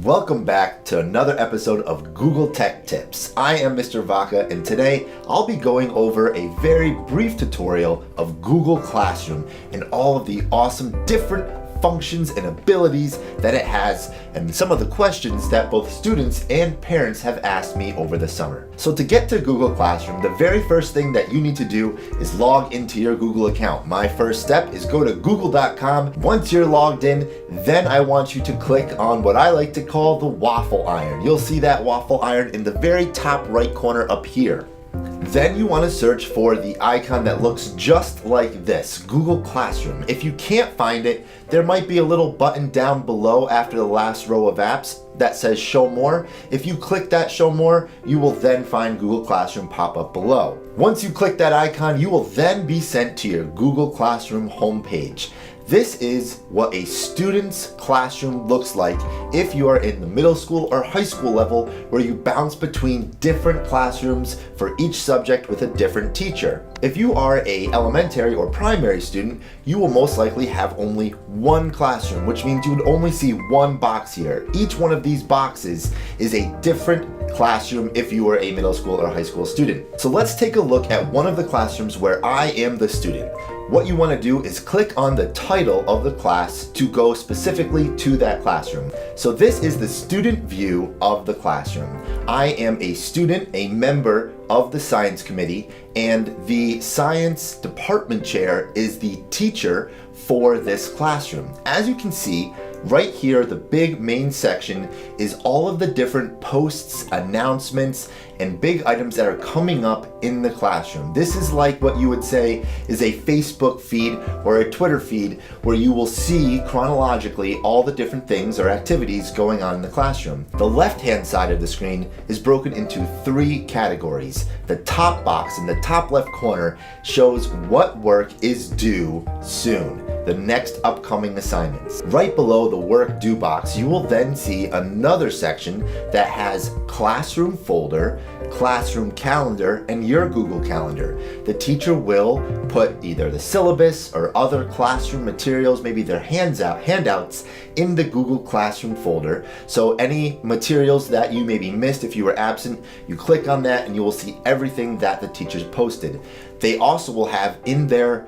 Welcome back to another episode of Google Tech Tips. I am Mr. Vaca, and today I'll be going over a very brief tutorial of Google Classroom and all of the awesome different functions and abilities that it has, and some of the questions that both students and parents have asked me over the summer. So to get to Google Classroom, the very first thing that you need to do is log into your Google account. My first step is go to google.com. Once you're logged in, then I want you to click on what I like to call the waffle iron. You'll see that waffle iron in the very top right corner up here. Then you want to search for the icon that looks just like this, Google Classroom. If you can't find it, there might be a little button down below after the last row of apps that says Show More. If you click that Show More, you will then find Google Classroom pop up below. Once you click that icon, you will then be sent to your Google Classroom homepage. This is what a student's classroom looks like if you are in the middle school or high school level, where you bounce between different classrooms for each subject with a different teacher. If you are an elementary or primary student, you will most likely have only one classroom, which means you would only see one box here. Each one of these boxes is a different classroom if you are a middle school or high school student. So let's take a look at one of the classrooms where I am the student. What you want to do is click on the title of the class to go specifically to that classroom. So this is the student view of the classroom. I am a student, a member of the science committee, and the science department chair is the teacher for this classroom. As you can see, right here, the big main section is all of the different posts, announcements, and big items that are coming up in the classroom. This is like what you would say is a Facebook feed or a Twitter feed, where you will see chronologically all the different things or activities going on in the classroom. The left-hand side of the screen is broken into three categories. The top box in the top left corner shows what work is due soon, the next upcoming assignments. Right below the work due box, you will then see another section that has classroom folder, classroom calendar, and your Google Calendar. The teacher will put either the syllabus or other classroom materials, maybe their handouts, in the Google Classroom folder. So any materials that you maybe missed if you were absent, you click on that and you will see everything that the teachers posted. They also will have in their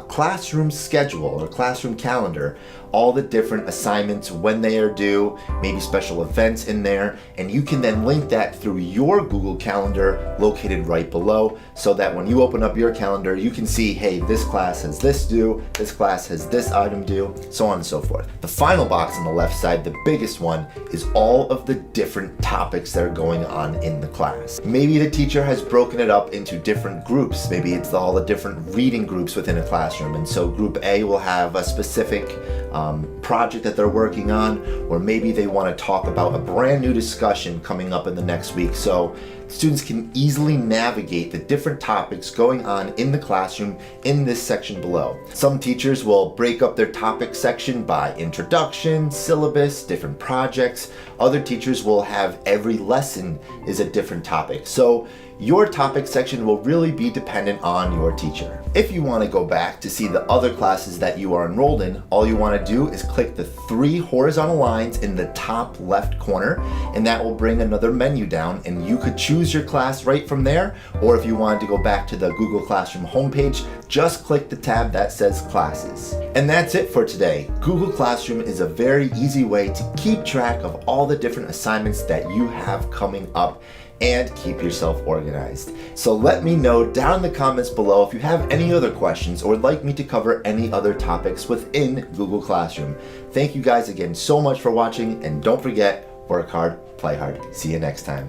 classroom schedule or classroom calendar all the different assignments, when they are due, maybe special events in there, and you can then link that through your Google Calendar located right below, so that when you open up your calendar, you can see, hey, this class has this due, this class has this item due, so on and so forth. The final box on the left side, the biggest one, is all of the different topics that are going on in the class. Maybe the teacher has broken it up into different groups. Maybe it's all the different reading groups within a classroom, and so group A will have a specific project that they're working on, or maybe they want to talk about a brand new discussion coming up in the next week. So students can easily navigate the different topics going on in the classroom in this section below. Some teachers will break up their topic section by introduction, syllabus, different projects. Other teachers will have every lesson is a different topic. So your topic section will really be dependent on your teacher. If you want to go back to see the other classes that you are enrolled in, all you want to do is click the three horizontal lines in the top left corner, and that will bring another menu down, and you could choose your class right from there. Or if you wanted to go back to the Google Classroom homepage, just click the tab that says Classes. And that's it for today. Google Classroom is a very easy way to keep track of all the different assignments that you have coming up and keep yourself organized. So let me know down in the comments below if you have any other questions or would like me to cover any other topics within Google Classroom. Thank you guys again so much for watching, and don't forget, work hard, play hard. See you next time.